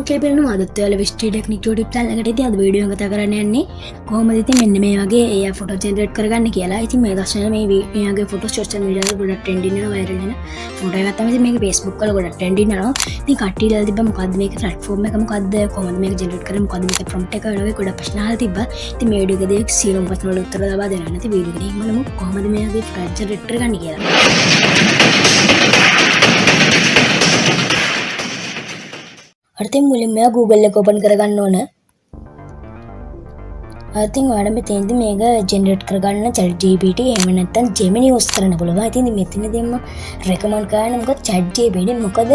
කෙල්පෙන අදත්වල විස්ටි technique tap ලකට අද video කත කරන්න යන්නේ කොහමදති මෙන්න මේ වගේ ඒ ෆොට ජෙනරේට් කරගන්න කියලා ඉති මේ දශන මේ වගේ ෆොට ෝෂල් මඩ ගොඩ ටෙන්ඩින වරන ොට ගත්තම මේ පේස්බුක් කල ගොඩ ටෙන්ඩි න ති කට තිබ මොකද මේ ෆලට්ෆෝර්ම එකම කද කොම මේ ජෙනරට කරම කොද ප්‍රම්ට කරව ගොඩ ප්‍රශ්නාහ තිබ ති මේඩිකදෙක් සීලම් පත්නල උත්තර දවා දෙන්නති වීඩිය මලම කොහමද මේගේ ෆ්‍රජ රෙට්ට ගන්න කියලා අර්තින් මුලින්ම Google එක ඕපන් කරගන්න ඕන. අර්තින් ඔයාලට මෙතෙන්දි මේක ජෙනරේට් කරගන්න ChatGPT එහෙම නැත්නම් Gemini යූස් කරන්න පුළුවන්. ඉතින් මෙතනදී මම රෙකමන්ඩ් කරන්නේ මොකද ChatGPT මොකද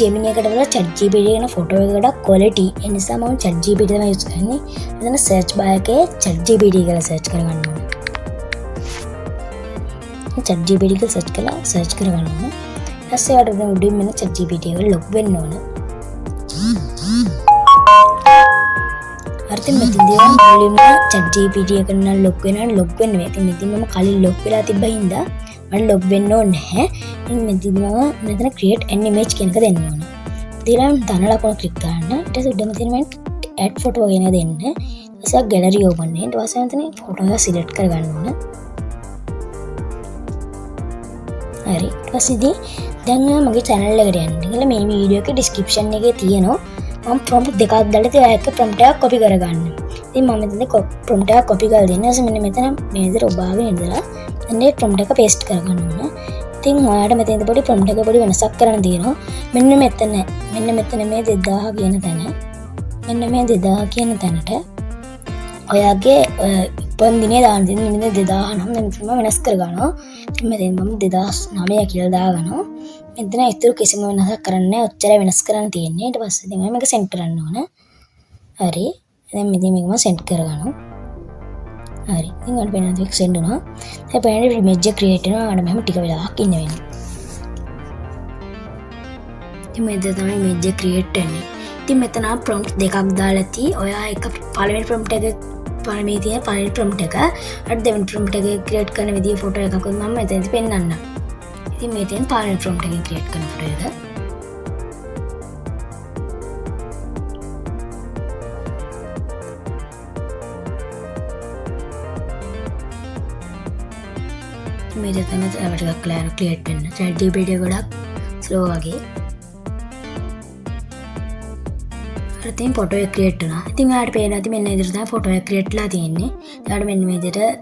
Gemini එකට වඩා ChatGPT කියන ෆොටෝ එක ගොඩක් quality. ඒ නිසා මම ChatGPT තමයි යූස් කරන්නේ. එතන search bar එකේ ChatGPT කියලා search කරගන්න ඕන. ChatGPT කියලා search කරගන්න ඕන. ඊපස්සේ ඔයාලට උඩින් මෙන්න ChatGPT එක log වෙන්න ඕන. අර්ථ මෙතින්දේ මුලින්ම ChatGPT එක නම් ලොග් වෙනවා ලොග් වෙන්න වෙයි. ඉතින් මෙතින් මම කලින් ලොග් වෙලා තිබ්බ හින්දා මට ලොග් වෙන්න ඕනේ නැහැ. ඉතින් මෙතින් මම මෙතන create an image කියන එක දෙන්න ඕනේ. ඊළඟ ධන ලකුණ ක්ලික් කරන්න. ඊට පස්සේ උඩම තියෙන මම add photo කියන දෙන්න. ඊට පස්සේ gallery open වෙන්න. ඊට පස්සේ මෙතන photo එක select කරගන්න ඕනේ. හරි. ඊට පස්සේ දැන් මගේ channel එකට යන්න. ඉතින් මේ වීඩියෝ එකේ description එකේ තියෙනවා මම prompt දෙකක් දාලා තියෙනවා එක prompt එකක් copy කරගන්න. ඉතින් මම මෙතන prompt එකක් copy කරලා දෙන්න. ඊට මෙන්න මෙතන මේ විදිහට ඔබාගෙන ඉඳලා එන්නේ prompt එක paste කරගන්න ඕන. ඉතින් ඔයාලට මෙතන පොඩි prompt එක පොඩි වෙනසක් කරන්න තියෙනවා. මෙන්න මෙතන මේ 2000 කියන තැන මෙන්න මේ 2000 කියන තැනට ඔයාගේ උපන් දිනේ දාන්න තියෙන මෙන්න 2009 මම වෙනස් කරගන්නවා. ඉතින් මෙතෙන් මම 2009 කියලා දාගන්නවා. මෙතන ඉතුරු කිසිම වෙනසක් කරන්න නැහැ. ඔච්චරයි වෙනස් කරන්න තියෙන්නේ. ඊට පස්සේ ඉතින් මේක සෙන්ඩ් කරන්න ඕන. හරි. දැන් මෙතන මේක මම සෙන්ඩ් කරගන්නවා. හරි. ඉතින් අර වෙනද එක සෙන්ඩ් වුණා. දැන් බලන්න ඉමේජ් එක ක්‍රියේට් වෙනවා. අර මෙහෙම ටික වෙලාවක් ඉන්න වෙනවා. ඉතින් මේ තමයි ඉමේජ් එක ක්‍රියේට් වෙන්නේ. ඉතින් මෙතන ප්‍රොම්ප්ට් දෙකක් දාලා ඇති. ඔයා එක පළවෙනි ප්‍රොම්ප්ට් එක පළවෙනි තියෙන පළවෙනි ප්‍රොම්ප්ට් එක අර දෙවෙනි ප්‍රොම්ප්ට් එක ක්‍රියේට් කරන විදිය ෆොටෝ එකක් මම මෙතනදි පෙන්නන්නම්. ඉතින් මේ තියෙන පළවෙනි ප්‍රොම්ප්ට් එකෙන් ක්‍රියේට් කරන ෆොටෝ එක. මේ තමයි ටිකක් ක්ලියර් වෙන්න. ChatGPT ගොඩක් ස්ලෝ වගේ. ඉතින් ෆොටෝ එක ක්‍රියේට් වුණා. ඉතින් ඔයාලට පේනවා ඇති මෙන්න ඉදිරියට තමයි ෆොටෝ එක ක්‍රියේට් ලා තියෙන්නේ. ඊට මෙන්න මේ විදිහට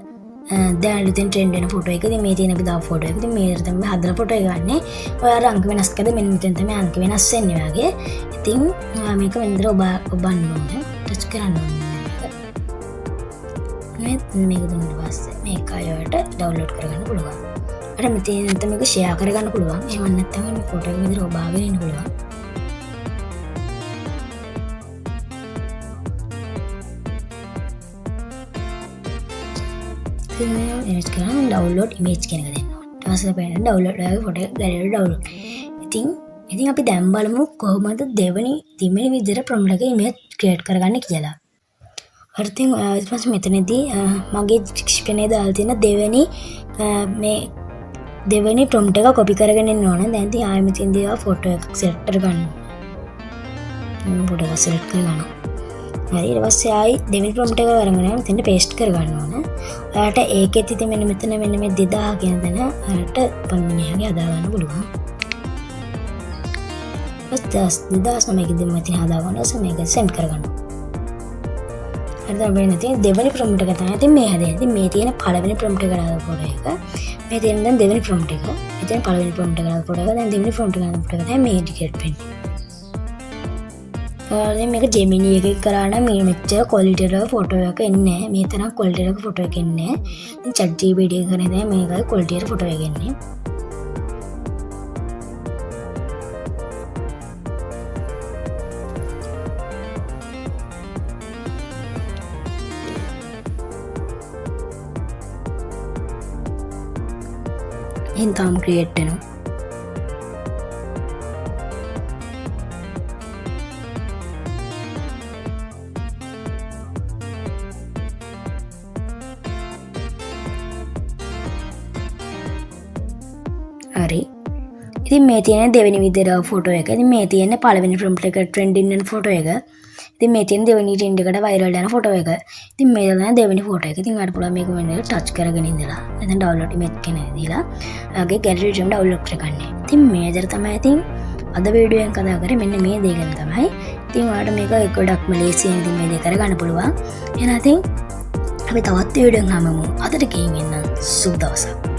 දැන් ඉතින් ට්‍රෙන්ඩ් වෙන ෆොටෝ එක. ඉතින් මේ තියෙන අපි දාපු ෆොටෝ එක. ඉතින් මේකට තමයි හදන ෆොටෝ එක ගන්නෙ. ඔයාලා අංක වෙනස් කරලා මෙන්න මෙතන තමයි අංක වෙනස් වෙන්නේ වගේ. ඉතින් මේක වෙන විදිහට ඔබන්න ඕනේ. ටච් කරන්න ඕනේ. මේක දුන්නා පස්සේ මේක අයවට ඩවුන්ලෝඩ් කරගන්න පුළුවන්. අර මෙතන නැත්නම් මේක ෂෙයා කරගන්න පුළුවන්. එහෙම නැත්නම් මේ ෆොටෝ එක විදිහට ඔබාගෙන ඉන්න පුළුවන්. image කරන download image කියන එක දෙන්න ඕනේ. ඊට පස්සේ බලන්න download කරලා ෆොටෝ එක gallery download. ඉතින් අපි දැන් බලමු කොහොමද දෙවෙනි විදිහට prompt එකේ image create කරගන්නේ කියලා. හරි ඉතින් ඊට පස්සේ මෙතනදී මගේ description එකේ දාලා තියෙන දෙවෙනි prompt එක copy කරගෙන ඉන්න ඕන. දැන් ඉතින් ආයෙ මෙතනදී ෆොටෝ එකක් select කරගන්න. මම ෆොටෝ එක select කරගන්නවා. හරි ඊට පස්සේ ආයි දෙවෙනි prompt එක අරගෙන මෙතෙන්ට paste කරගන්න ඕන. ඔයාලට ඒකෙත් ඉතින් මෙන්න මෙතන මෙන්න මේ 2000 කියන තැන ඔයාලට පන්මිනියගේ හදා ගන්න පුළුවන්. ඊට 2000 මේකෙදි මම ඉතින් හදා ගන්නවා. මේක send කරගන්නවා. හරි දැන් වෙන ඉතින් දෙවෙනි prompt එක තමයි ඉතින් මේ හැදෙන්නේ. ඉතින් මේ තියෙන පළවෙනි prompt එක දාලා ෆොටෝ එක. මේ තියෙන දැන් දෙවෙනි prompt එක. ඉතින් පළවෙනි prompt එක දාලා ෆොටෝ එක. දැන් දෙවෙනි prompt එක දාලා ෆොටෝ එක තමයි මේ ටිකට් වෙන්නේ. මේක Gemini එකේ කරා නම් මේ මෙච්චර quality එක ෆොටෝ එක එන්නේ නැහැ. මේ තරම් quality එක ෆොටෝ එක එන්නේ නැහැ. ඉතින් ChatGPT එක කරේ දැන් මේකයි quality එක ෆොටෝ එක එන්නේ. එහෙනම් තාම ක්‍රියේට් වෙනවා. හරි ඉතින් මේ තියෙන දෙවෙනි විදිහට ෆොටෝ එක. ඉතින් මේ තියෙන පළවෙනි ප්‍රොම්ප්ට් එක ට්‍රෙන්ඩින් වෙන ෆොටෝ එක. ඉතින් මේ තියෙන දෙවෙනි ට්‍රෙන්ඩ් එකට වයිරල් යන ෆොටෝ එක. ඉතින් මේ තමයි දෙවෙනි ෆොටෝ එක. ඉතින් ඔයාලට පුළුවන් මේක මෙන්න ටච් කරගෙන ඉඳලා නැත්නම් ඩවුන්ලෝඩ් ඉමේජ් කෙනෙක් දීලා ඔයාගේ ගැලරි එකෙන් ඩවුන්ලෝඩ් කරගන්න. ඉතින් මේ විදිහට තමයි ඉතින් අද වීඩියෝ එකෙන් කතා කරේ මෙන්න මේ දේ ගැන තමයි. ඉතින් ඔයාලට මේක ගොඩක්ම ලේසියෙන් ඉතින් මේ දේ කරගන්න පුළුවන්. එහෙනම් ඉතින් අපි තවත් වීඩියෝ එකක් හමුමු. අදට ගේමින් ඉන්න සුබ දවසක්.